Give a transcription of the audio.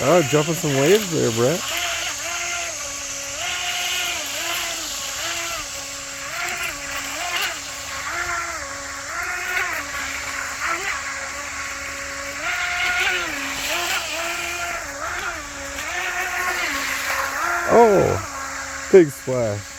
Oh, jumping some waves there, Brett. Oh, big splash.